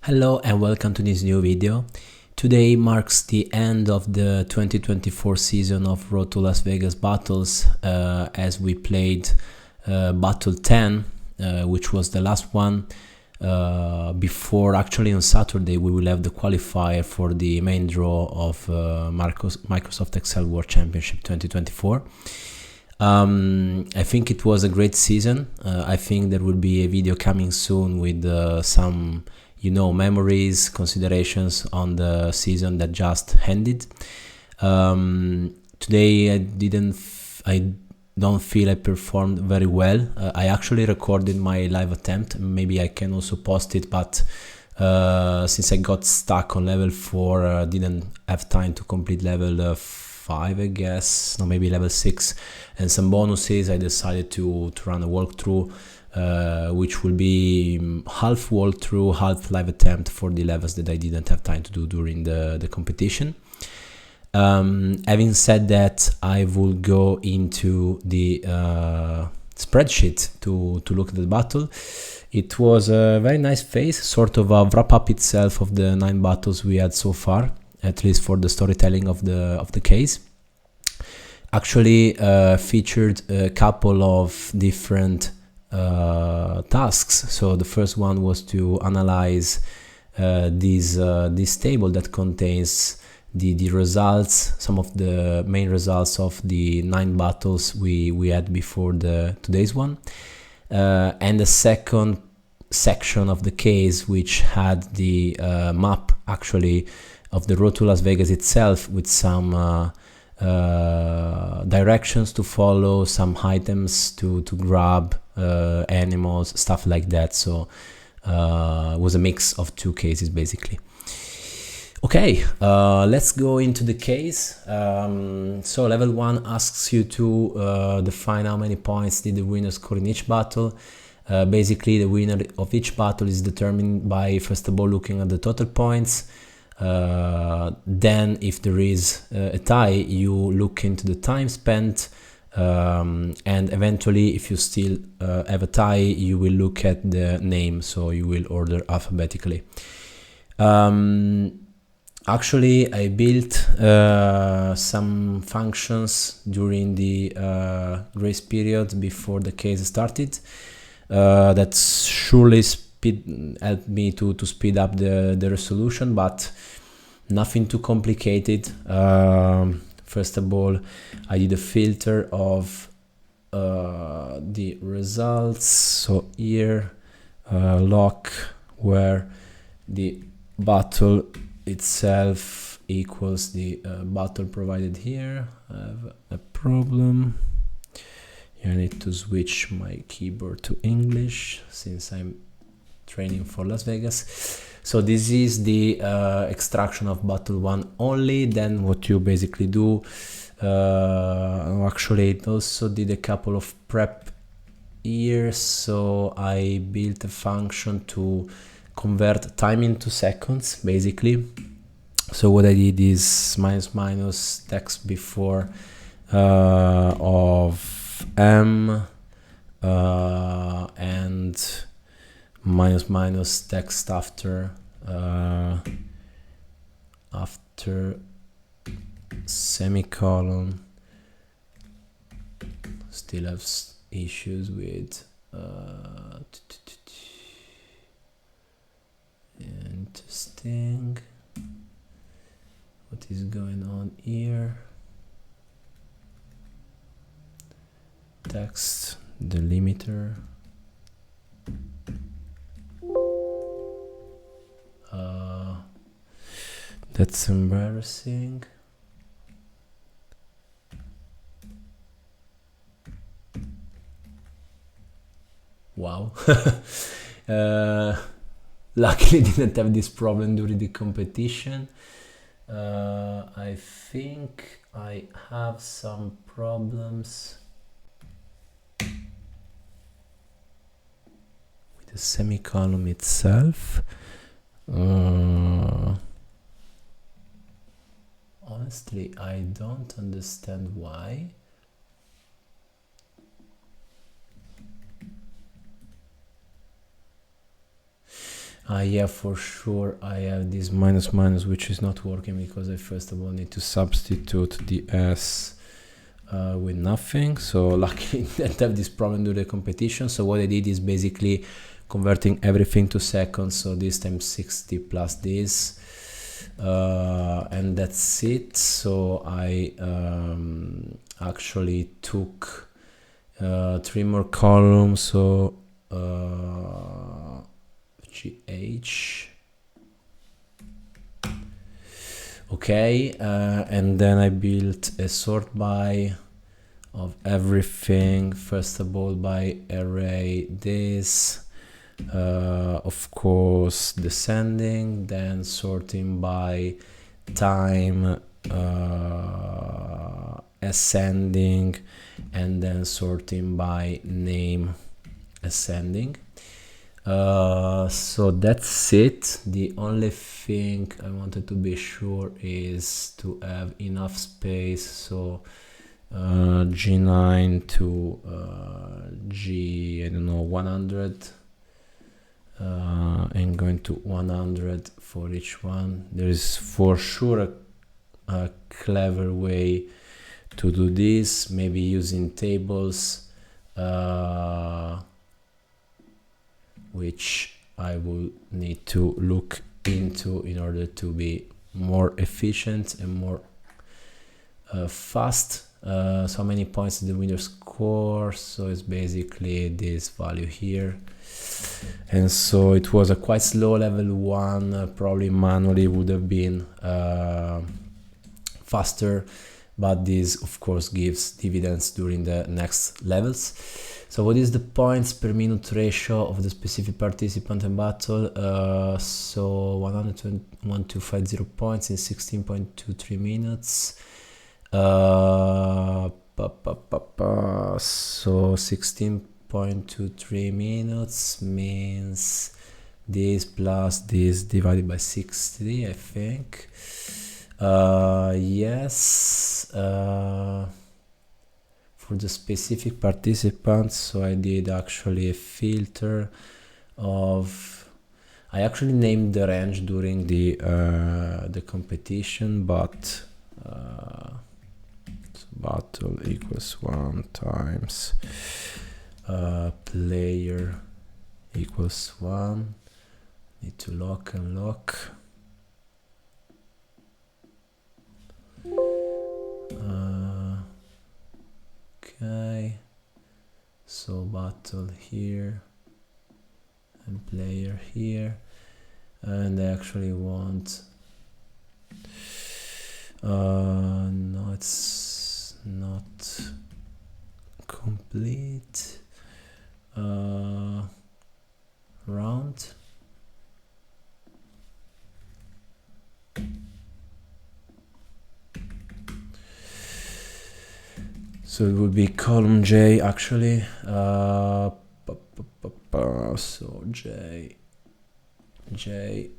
Hello and welcome to this new video. Today marks the end of the 2024 season of Road to Las Vegas battles as we played Battle 10, which was the last one before actually on Saturday we will have the qualifier for the main draw of Microsoft Excel World Championship 2024. I think it was a great season. I think there will be a video coming soon with some memories, considerations on the season that just ended. Today I don't feel I performed very well. I actually recorded my live attempt. Maybe I can also post it, but since I got stuck on level 4, didn't have time to complete level 5, I guess, no, maybe level 6, and some bonuses. I decided to run a walkthrough, which will be half walkthrough, half live attempt for the levels that I didn't have time to do during the competition. Having said that, I will go into the spreadsheet to look at the battle. It was a very nice phase, sort of a wrap up itself of the 9 battles we had so far, at least for the storytelling of the case. Actually featured a couple of different tasks. So the first one was to analyze this table that contains the results, some of the main results of the 9 battles we had before today's one, and the second section of the case, which had the map actually of the Road to Las Vegas itself, with some directions to follow, some items to grab, animals, stuff like that. So it was a mix of 2 cases basically. Okay, let's go into the case. So level 1 asks you to define how many points did the winner score in each battle. Basically the winner of each battle is determined by, first of all, looking at the total points. Then if there is a tie, you look into the time spent, and eventually if you still have a tie, you will look at the name, so you will order alphabetically. Actually I built some functions during the grace period before the case started that surely helped me to speed up the resolution, but nothing too complicated. First of all, I did a filter of the results. So here lock where the battle itself equals the battle provided here. I have a problem. I need to switch my keyboard to English since I'm training for Las Vegas. So this is the extraction of battle 1 only. Then what you basically do, actually it also did a couple of prep here. So I built a function to convert time into seconds basically. So what I did is minus text before of m and minus text after semicolon. Still have issues with interesting. What is going on here? Text delimiter. That's embarrassing. Wow. Luckily didn't have this problem during the competition. I think I have some problems with the semicolon itself. Honestly, I don't understand why. Yeah, for sure I have this minus minus, which is not working because I first of all need to substitute the s with nothing. So luckily I didn't have this problem during the competition. So what I did is basically converting everything to seconds, so this times 60 plus this, and that's it. So I actually took 3 more columns, so GH, okay, and then I built a sort by of everything, first of all by array this, of course descending, then sorting by time, ascending, and then sorting by name ascending. So that's it. The only thing I wanted to be sure is to have enough space, so G9 to I don't know, 100, and going to 100 for each one. There is for sure a clever way to do this, maybe using tables, which I will need to look into in order to be more efficient and more fast. So how many points did the winner score? So it's basically this value here, and so it was a quite slow level 1, probably manually would have been faster, but this of course gives dividends during the next levels. So what is the points per minute ratio of the specific participant in battle? So 121,250 points in 16.23 minutes. So 16.23 minutes means this plus this divided by 60, I think. Yes. For the specific participants, so I did actually a filter of, I actually named the range during the competition, but so battle equals 1 times player equals 1. Need to lock and lock. Okay, so battle here and player here, and I actually want no, it's not complete round. So it would be column J actually. So J, and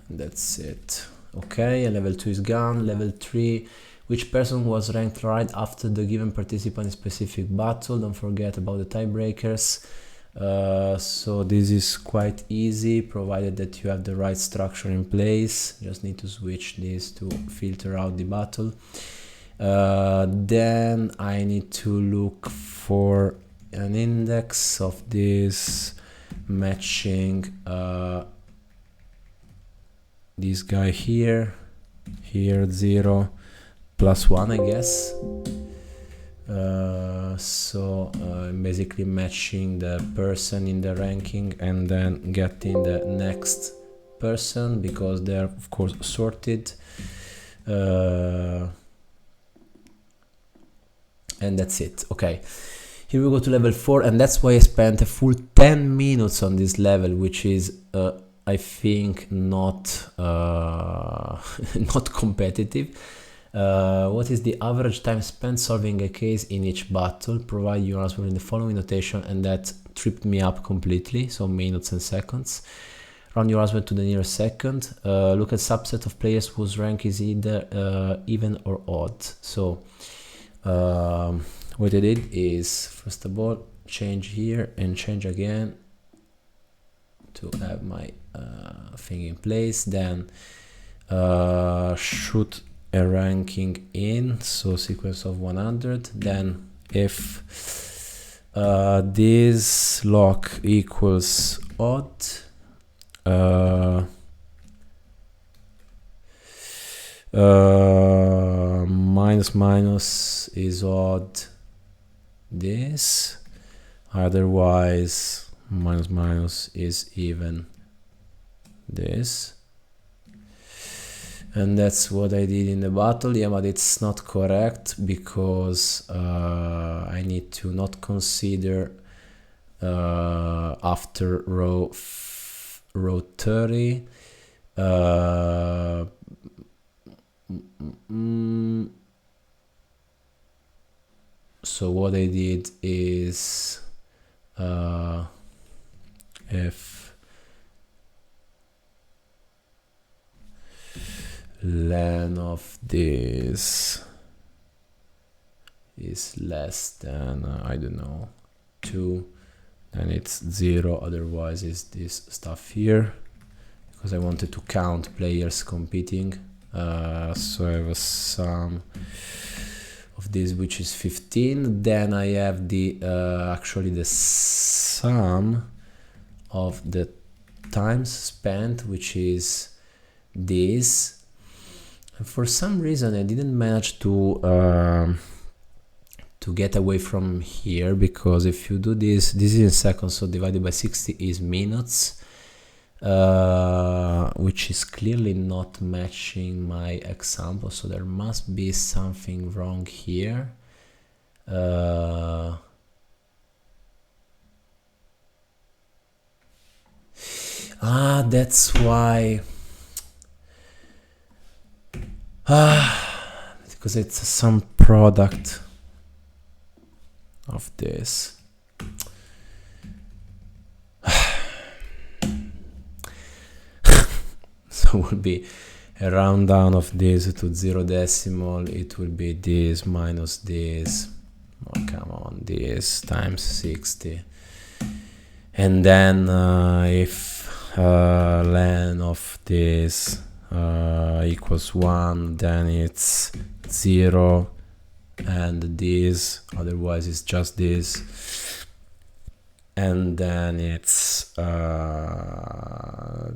that's it. Okay, level 2 is gone. Level 3, which person was ranked right after the given participant in specific battle? Don't forget about the tiebreakers. So this is quite easy, provided that you have the right structure in place. Just need to switch this to filter out the battle. Then I need to look for an index of this matching this guy here 0 plus 1, I guess. So I'm basically matching the person in the ranking and then getting the next person because they're of course sorted. And that's it. Okay, here we go to level 4, and that's why I spent a full 10 minutes on this level, which is I think not not competitive. What is the average time spent solving a case in each battle? Provide your answer in the following notation, and that tripped me up completely, so minutes and seconds. Round your answer to the nearest second. Look at subset of players whose rank is either even or odd. So what I did is, first of all, change here and change again to have my thing in place. Then shoot a ranking in, so sequence of 100. Then if this lock equals odd, minus minus is odd this, otherwise minus minus is even this. And that's what I did in the battle. Yeah, but it's not correct because I need to not consider after row 30 so what I did is if len of this is less than I don't know 2, then it's 0, otherwise it's this stuff here, because I wanted to count players competing. So I have a sum of this which is 15. Then I have the actually the sum of the times spent, which is this. And for some reason I didn't manage to get away from here, because if you do this is in seconds, so divided by 60 is minutes, which is clearly not matching my example, so there must be something wrong here. That's why. Because it's some product of this. So it would be a round down of this to 0 decimal. It will be this minus this. Oh, come on, this times 60. And then if len of this equals 1, then it's 0, and this, otherwise it's just this. And then it's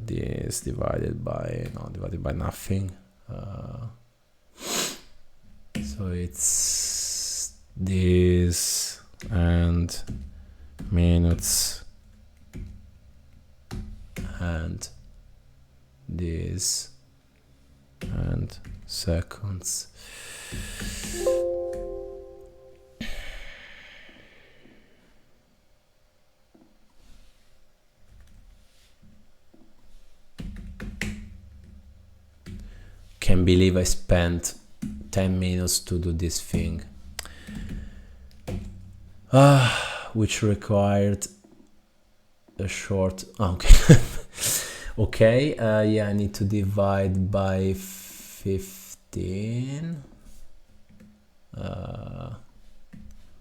this divided by nothing. So it's this and minutes and this and seconds. Can't believe I spent 10 minutes to do this thing, which required a short. Okay. Okay, yeah, I need to divide by 15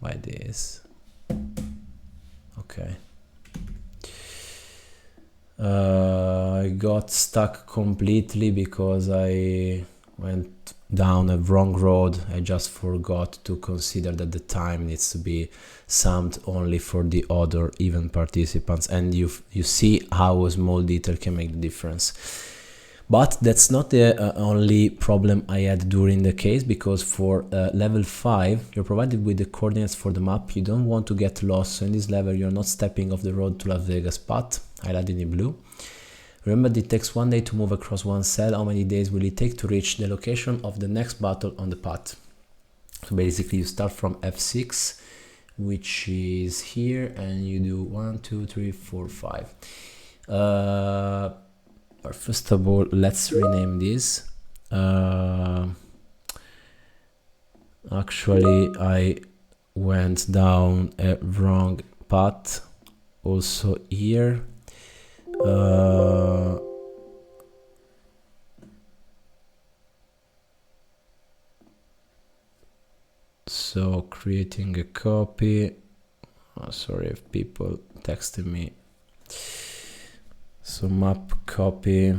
by this. Okay. I got stuck completely because I went down a wrong road. I just forgot to consider that the time needs to be summed only for the odd or even participants, and you see how a small detail can make the difference. But that's not the only problem I had during the case, because for level 5 you're provided with the coordinates for the map. You don't want to get lost, so in this level you're not stepping off the road to Las Vegas path, highlighted in blue. Remember, it takes 1 day to move across one cell. How many days will it take to reach the location of the next battle on the path? So basically you start from F6, which is here, and you do 1, 2, 3, 4, 5. First of all, let's rename this. Actually, I went down a wrong path also here. So creating a copy. Sorry if people texted me. So map copy.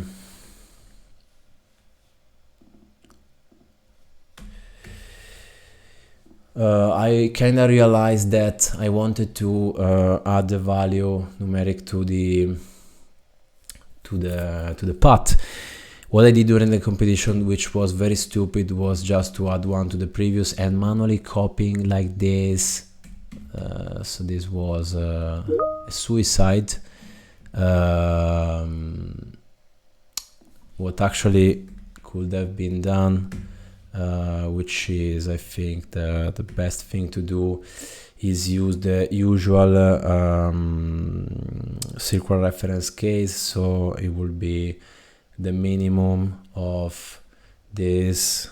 I kind of realized that I wanted to add the value numeric to the path. What I did during the competition, which was very stupid, was just to add one to the previous and manually copying like this. So this was a suicide. What actually could have been done, which is, I think, the best thing to do, is use the usual circular reference case. So it will be the minimum of this,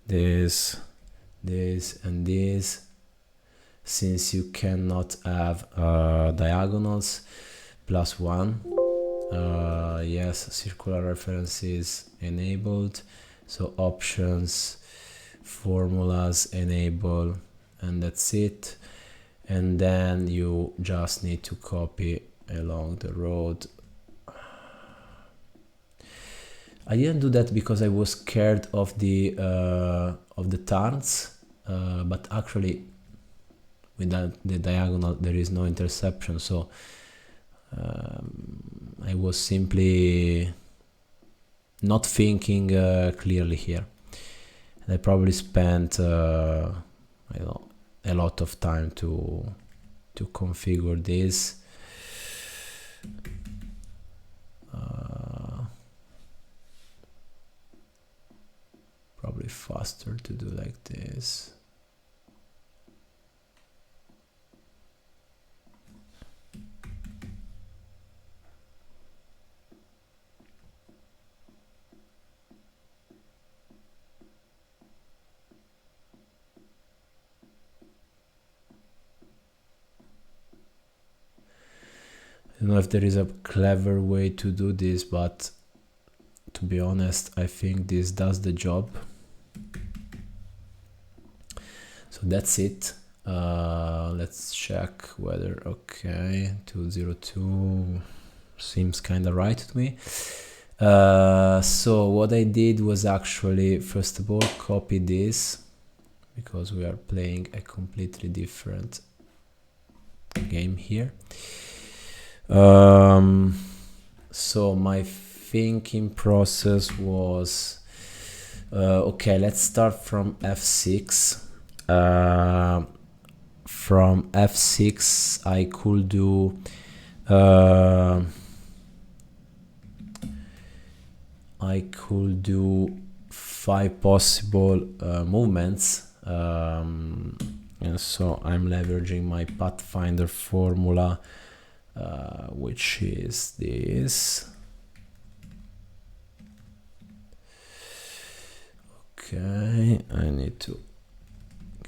and this, since you cannot have diagonals, plus 1. Yes, circular reference is enabled, so options, formulas enable, and that's it. And then you just need to copy along the road. I didn't do that because I was scared of the turns, but actually with the diagonal there is no interception, so I was simply not thinking clearly here, and I probably spent I don't know, a lot of time to configure this. Probably faster to do like this. I don't know if there is a clever way to do this, but to be honest, I think this does the job. So that's it. Let's check whether, okay, 202 seems kind of right to me. So what I did was actually, first of all, copy this, because we are playing a completely different game here. So my thinking process was, okay, let's start from f6. From f6 I could do five possible movements, and so I'm leveraging my Pathfinder formula, which is this. Okay, I need to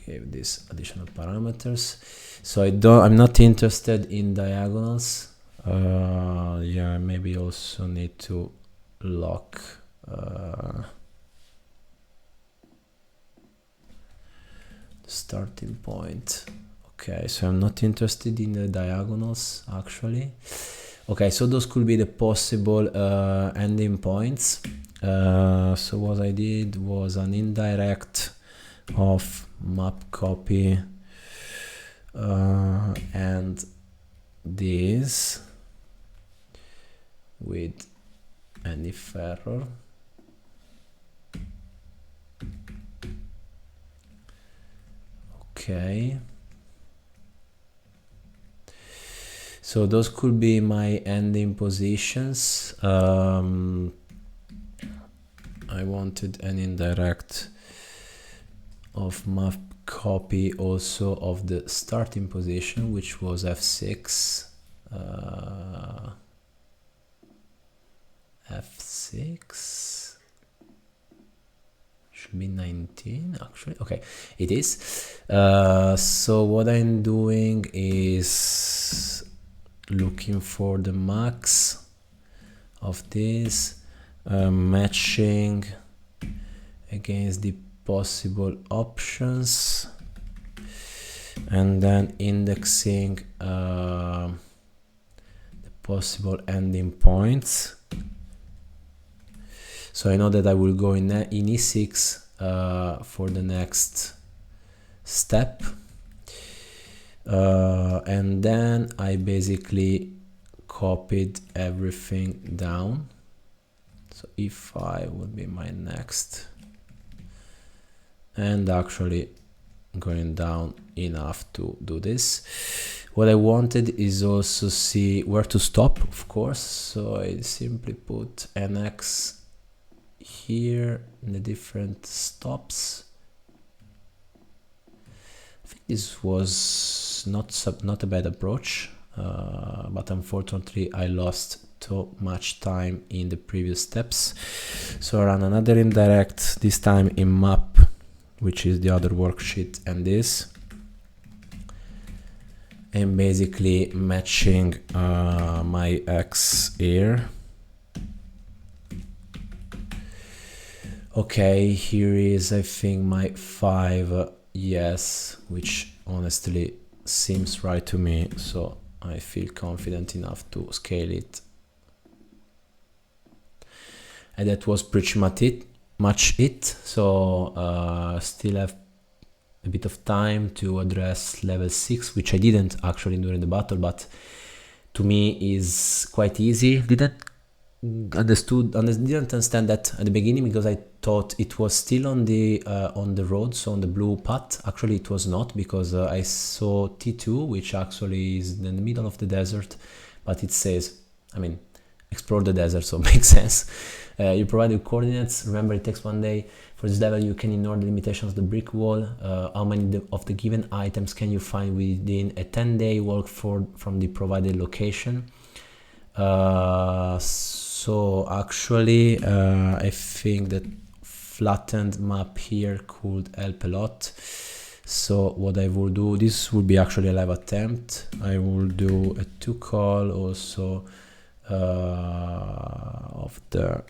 give this additional parameters. So I'm not interested in diagonals. Yeah, maybe also need to lock the starting point. Okay, so I'm not interested in the diagonals actually. Okay, so those could be the possible ending points. So what I did was an indirect of map copy and this with an if error. Okay, so those could be my ending positions. I wanted an indirect of map copy also of the starting position, which was f6. F6 should be 19 actually. Okay, it is. So what I'm doing is looking for the max of this, matching against the possible options, and then indexing the possible ending points. So I know that I will go in e6 for the next step, and then I basically copied everything down. So e5 would be my next, and actually going down enough to do this. What I wanted is also see where to stop, of course, so I simply put NX here in the different stops. I think this was not a bad approach, but unfortunately I lost too much time in the previous steps. So I run another indirect, this time in map, which is the other worksheet, and this, and basically matching my X here. Okay, here is, I think, my 5 yes, which honestly seems right to me, so I feel confident enough to scale it. And that was pretty much it. So still have a bit of time to address level 6, which I didn't actually during the battle, but to me is quite easy. Didn't understand that at the beginning, because I thought it was still on the road, so on the blue path. Actually it was not, because I saw T2, which actually is in the middle of the desert, but it says, I mean, explore the desert, so it makes sense. You provide the coordinates. Remember, it takes 1 day. For this level, you can ignore the limitations of the brick wall. How many of the given items can you find within a 10-day walk from the provided location? So actually, I think that flattened map here could help a lot. So what I will do, this will be actually a live attempt. I will do a 2 call also of the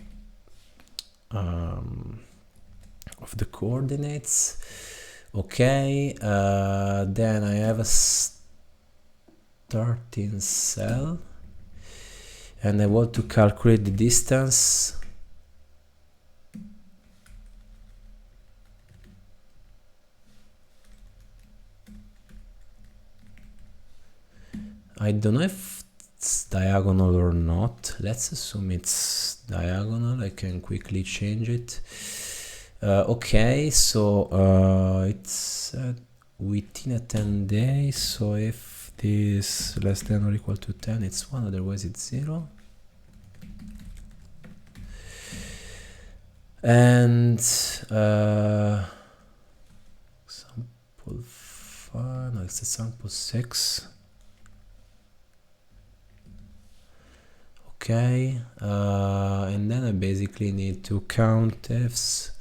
coordinates. Okay, then I have a starting cell, and I want to calculate the distance. I don't know if it's diagonal or not. Let's assume it's diagonal. I can quickly change it. Okay, so it's within a 10 days. So if this less than or equal to 10, it's 1, otherwise it's 0. And sample 5, no, it's a sample 6. Okay, and then I basically need to count ifs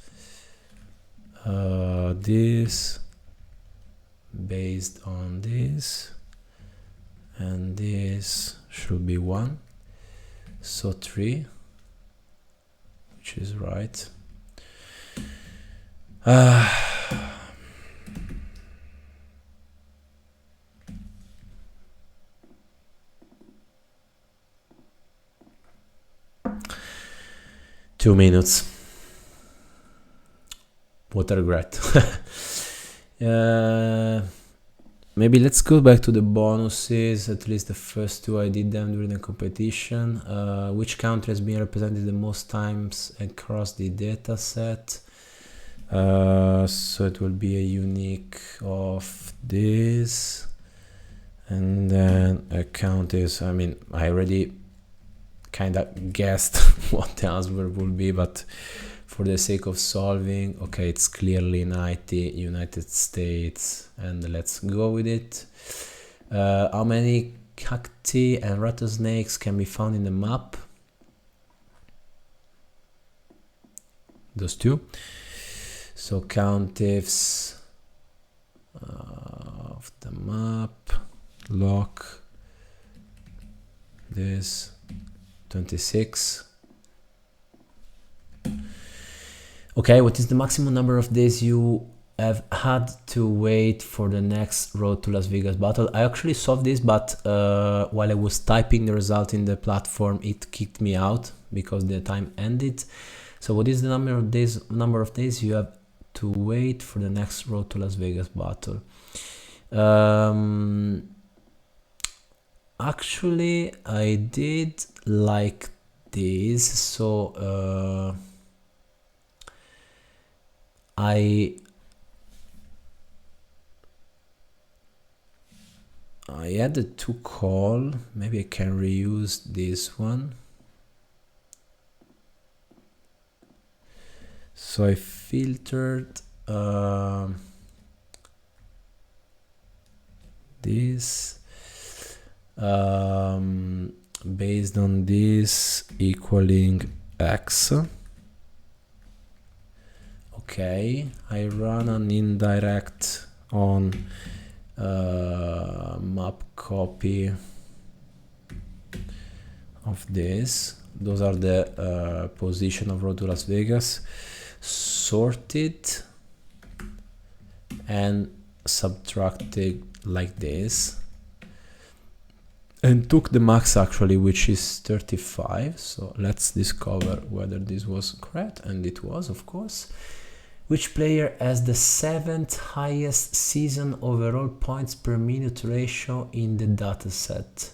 this based on this, and this should be 1, so 3, which is right. 2 minutes. What a regret. Maybe let's go back to the bonuses. At least the first 2 I did them during the competition. Which country has been represented the most times across the data set? So it will be a unique of this, and then a count is, I mean, I already kind of guessed what the answer will be, but for the sake of solving, okay, it's clearly 90, United States, and let's go with it. How many cacti and rattlesnakes can be found in the map? Those 2. So count ifs of the map, lock this 26. Okay, what is the maximum number of days you I've had to wait for the next Road to Las Vegas battle. I actually solved this, but while I was typing the result in the platform, it kicked me out because the time ended. So what is the number of days? Number of days you have to wait for the next Road to Las Vegas battle. Actually, I did like this, so I added to call. Maybe I can reuse this one. So I filtered this based on this equaling x. Okay, I run an indirect on map copy of this. Those are the position of Road to Las Vegas, sorted and subtracted like this, and took the max actually, which is 35. So let's discover whether this was correct, and it was, of course. Which player has the 7th highest season overall points per minute ratio in the dataset?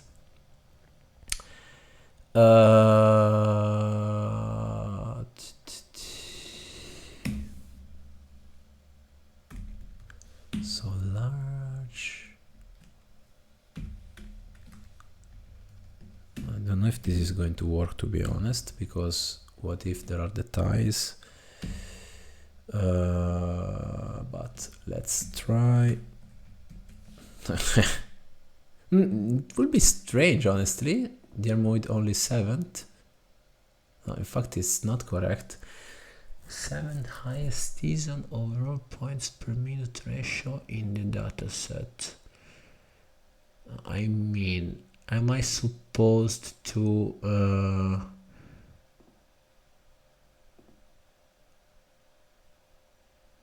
So large. I don't know if this is going to work, to be honest, because what if there are the ties? But let's try. It would be strange, honestly. Dermoid only 7th. No, in fact, it's not correct. 7th highest season overall points per minute ratio in the dataset. I mean, am I supposed to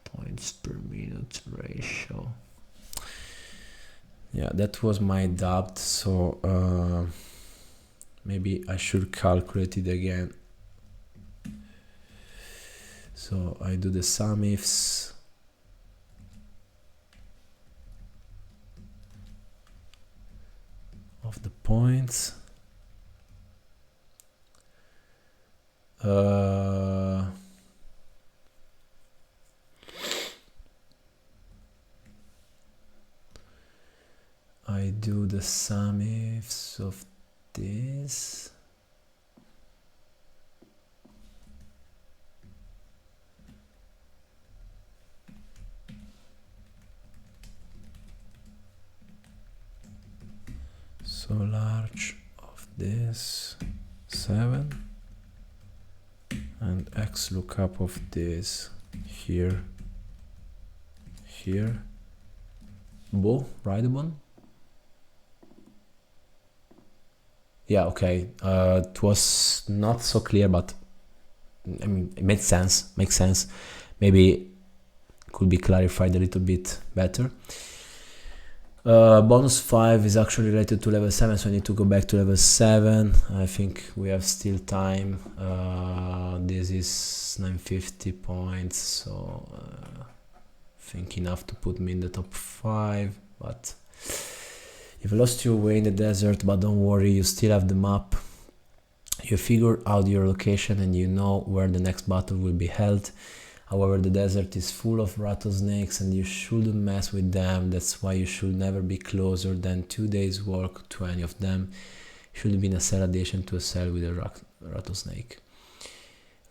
points per minute ratio? Yeah, that was my doubt. So maybe I should calculate it again. So I do the sum ifs. Of the points. I do the sum ifs of this. So large of this 7 and x lookup of this here. Bo, right one? Yeah, okay. It was not so clear, but I mean, it makes sense. Maybe could be clarified a little bit better. Bonus 5 is actually related to level 7, so I need to go back to level 7. I think we have still time. This is 950 points, so I think enough to put me in the top 5. But you've lost your way in the desert, but don't worry, you still have the map. You figured out your location and you know where the next battle will be held. However, the desert is full of rattlesnakes and you shouldn't mess with them. That's why you should never be closer than 2 days walk to any of them. You shouldn't be in a cell adjacent to a cell with a rattlesnake.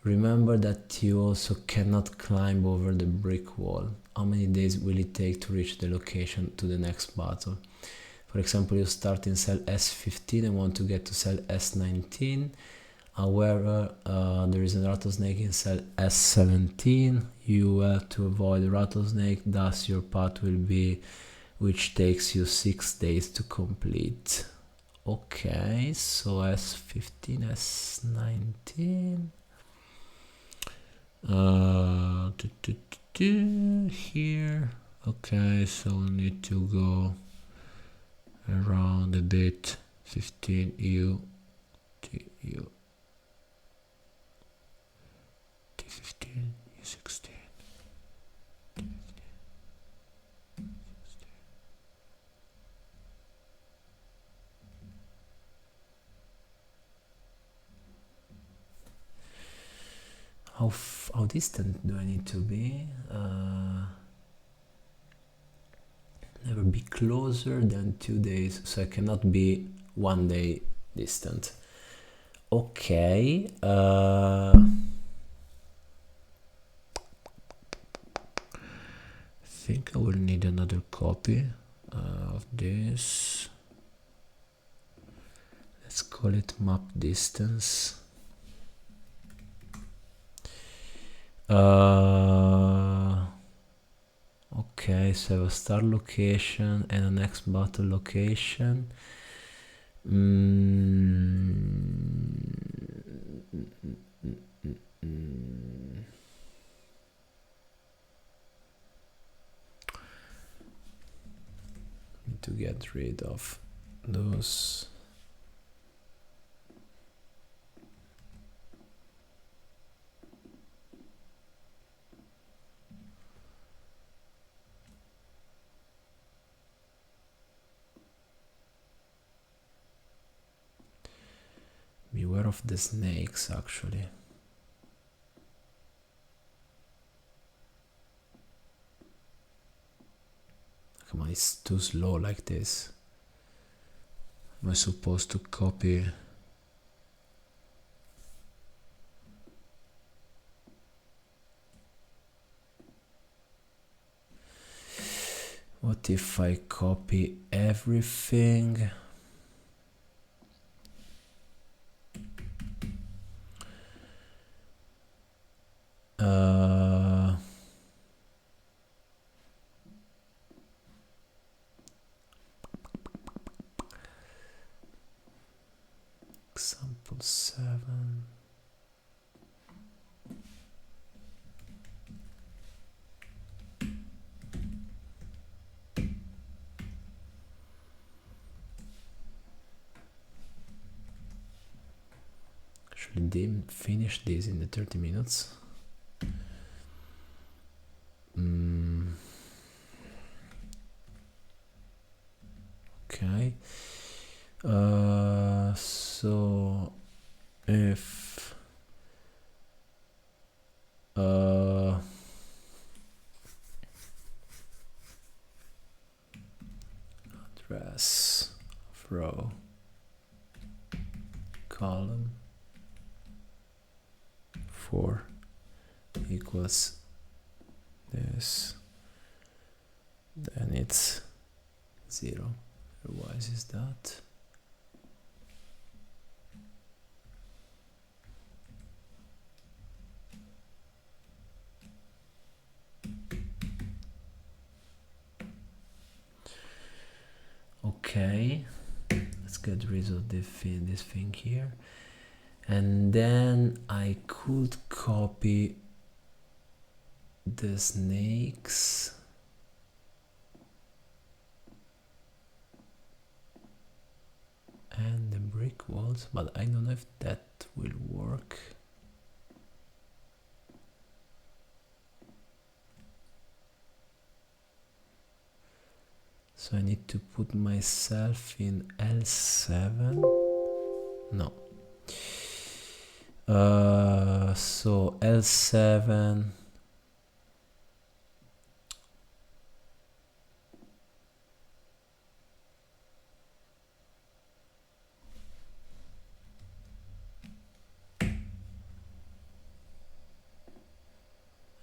Remember that you also cannot climb over the brick wall. How many days will it take to reach the location to the next battle? For example, you start in cell S15 and want to get to cell S19. However, there is a rattlesnake in cell S17. You have to avoid the rattlesnake, thus your path will be, which takes you 6 days to complete. Okay, so S15, S19. here. Okay, so we need to go around a bit. 15 U T15 U16. How distant do I need to be? Never be closer than 2 days, so I cannot be 1 day distant. Okay. I think I will need another copy of this. Let's call it map distance. Okay, so a start location and a next battle location. Need to get rid of those. Beware of the snakes, actually. Come on, it's too slow like this. Am I supposed to copy? What if I copy everything? Example 7. Should they finish this in the 30 minutes? Okay. So if address of row column 4 equals this, then it's 0. Otherwise is that. Okay, let's get rid of this thing here, and then I could copy the snakes and the brick walls, but I don't know if that will work. So I need to put myself in L7. No. So L7.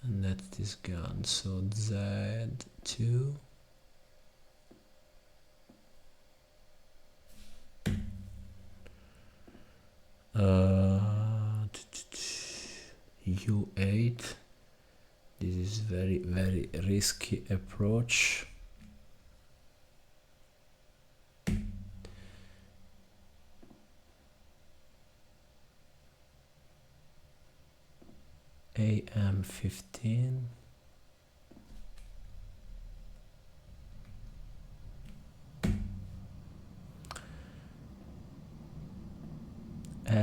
And that is gone. So Z2. U8. This is very risky approach. AM15.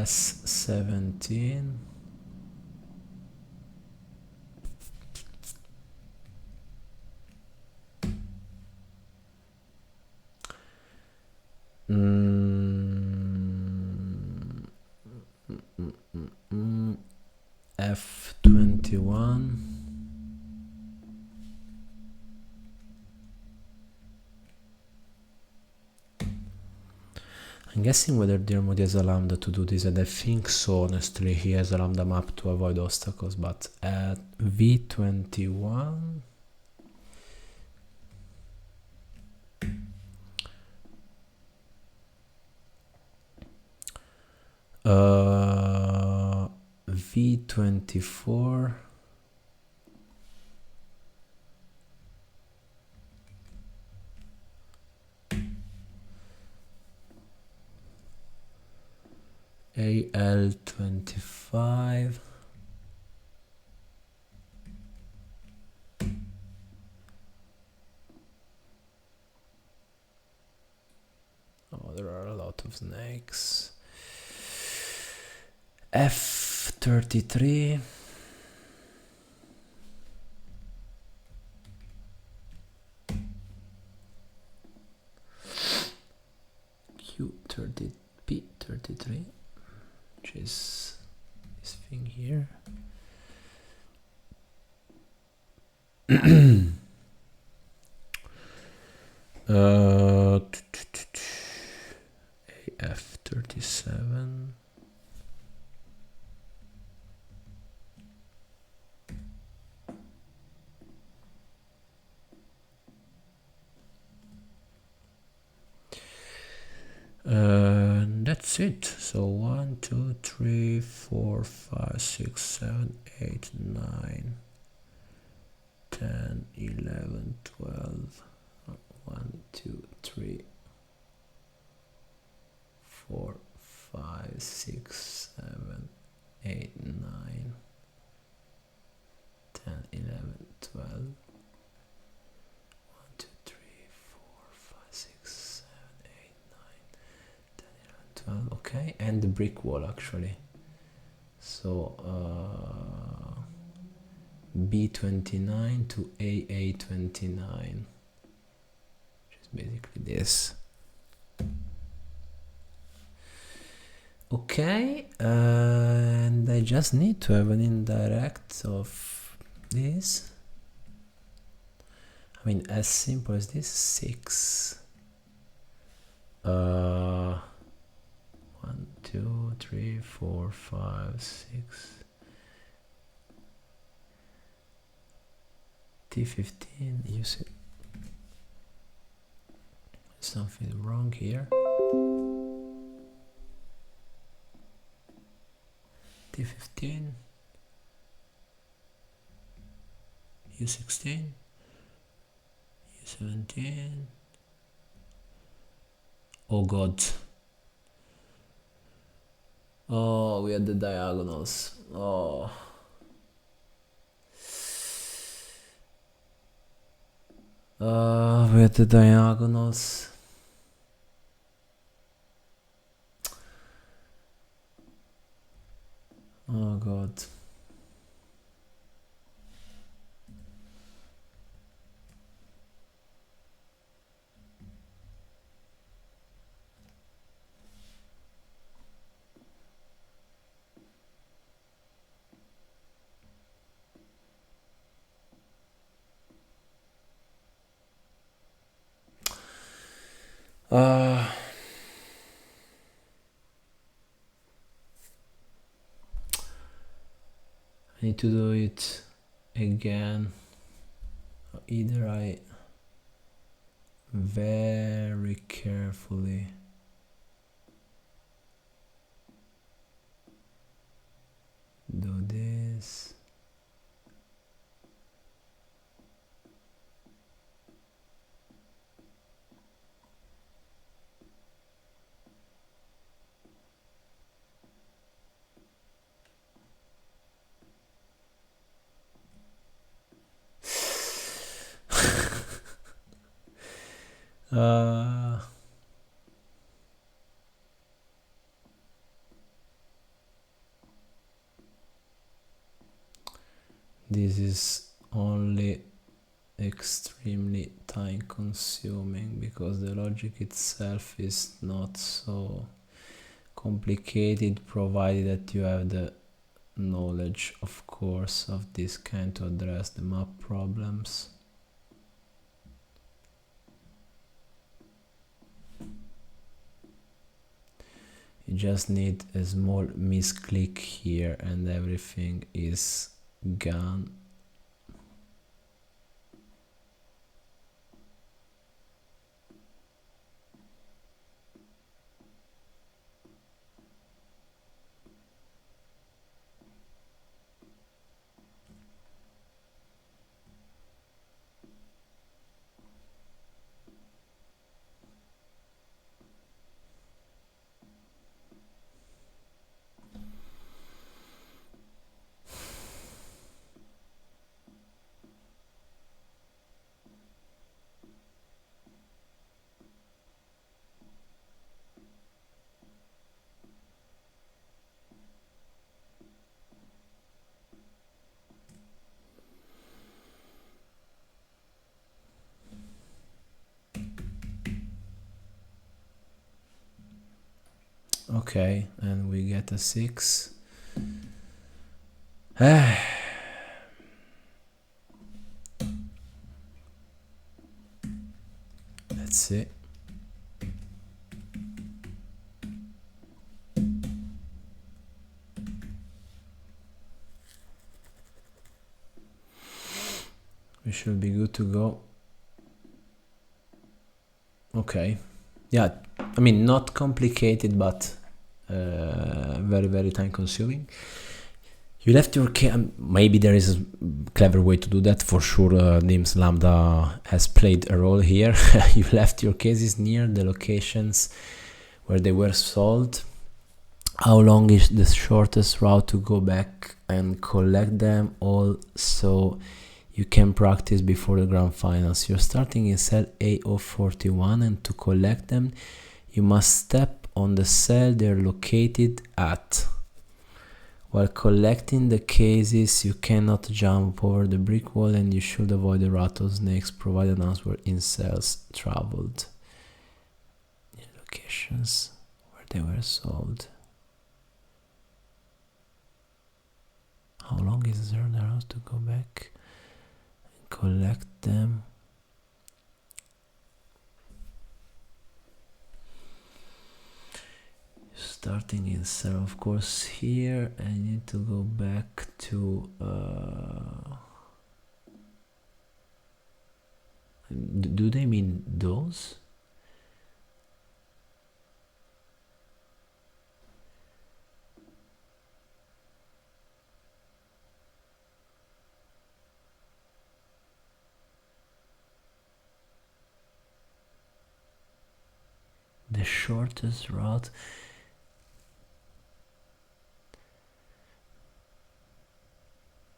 S17. F21. I'm guessing whether Dermody has a lambda to do this, and I think so. Honestly, he has a lambda map to avoid obstacles, but at V21, V24, AL25, oh, there are a lot of snakes. F33, Q30, P33, which is this thing here. AF37. That's it. So 1, 2, 3, 4, 5, 6, 7, 8, 9, 10, 11, 12. 1, 2, 3, 4, 5, 6, 7, 8, 9, 10, 11, 12. 1, 2, 3, 4, 5, 6, 7, 8, 9, 10, 11, 12. Okay, and the brick wall actually. So B29 to AA29, which is basically this. Okay, and I just need to have an indirect of this. I mean, as simple as this, 6. 1, 2, 3, 4, 5, 6. T15, you see something wrong here. T15, U16, U17. Oh god. Oh, we had the diagonals. Oh. We had the diagonals. Oh god. I need to do it again. Either I very carefully do this. this is only extremely time consuming because the logic itself is not so complicated, provided that you have the knowledge, of course, of this kind to address the map problems. You just need a small misclick here and everything is gone. Okay, and we get a 6. Let's see. We should be good to go. Okay. Yeah, I mean, not complicated, but very, very time consuming. You left your maybe there is a clever way to do that. For sure, NIMS Lambda has played a role here. You left your cases near the locations where they were sold. How long is the shortest route to go back and collect them all so you can practice before the grand finals? You're starting in cell A041, and to collect them, you must step on the cell they're located at. While collecting the cases, you cannot jump over the brick wall, and you should avoid the rattlesnakes provided answer in cells traveled. In locations where they were sold. How long is there around to go back and collect them? Starting in cell, of course, here I need to go back to do they mean those? The shortest route.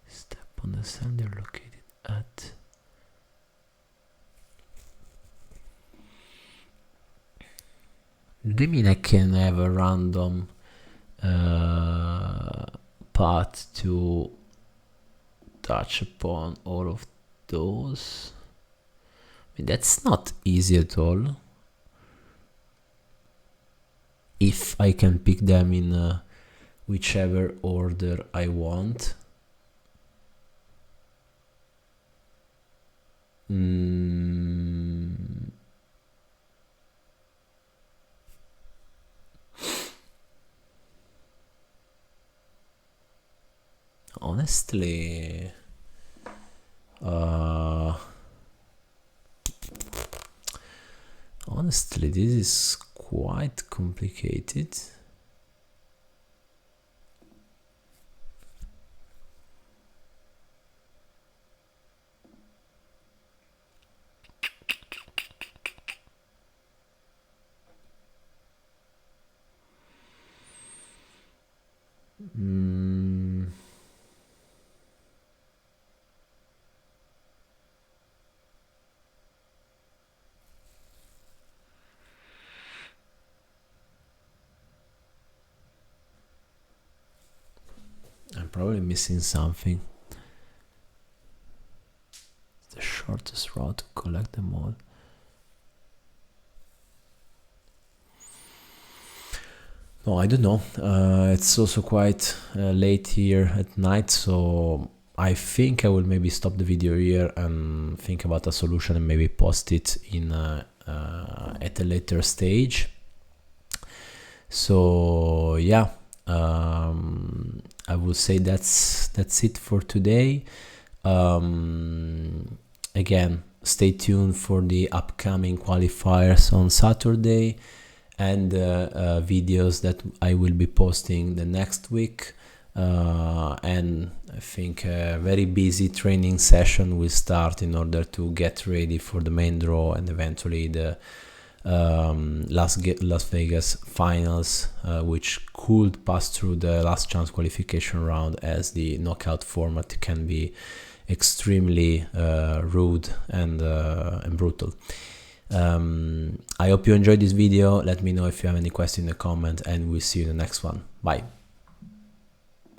Step on the cell they're located at. Do they mean I can have a random path to touch upon all of those? I mean, that's not easy at all. If I can pick them in whichever order I want. Honestly, this is quite complicated. I'm probably missing something. the shortest route to collect them all? No, I don't know. It's also quite late here at night, so I think I will maybe stop the video here and think about a solution and maybe post it in at a later stage. So yeah, I would say that's it for today. Again, stay tuned for the upcoming qualifiers on Saturday and videos that I will be posting the next week. And I think a very busy training session will start in order to get ready for the main draw and eventually the Las Vegas finals, which could pass through the last chance qualification round, as the knockout format can be extremely rude and brutal. I hope you enjoyed this video. Let me know if you have any question in the comment, and we'll see you in the next one. Bye.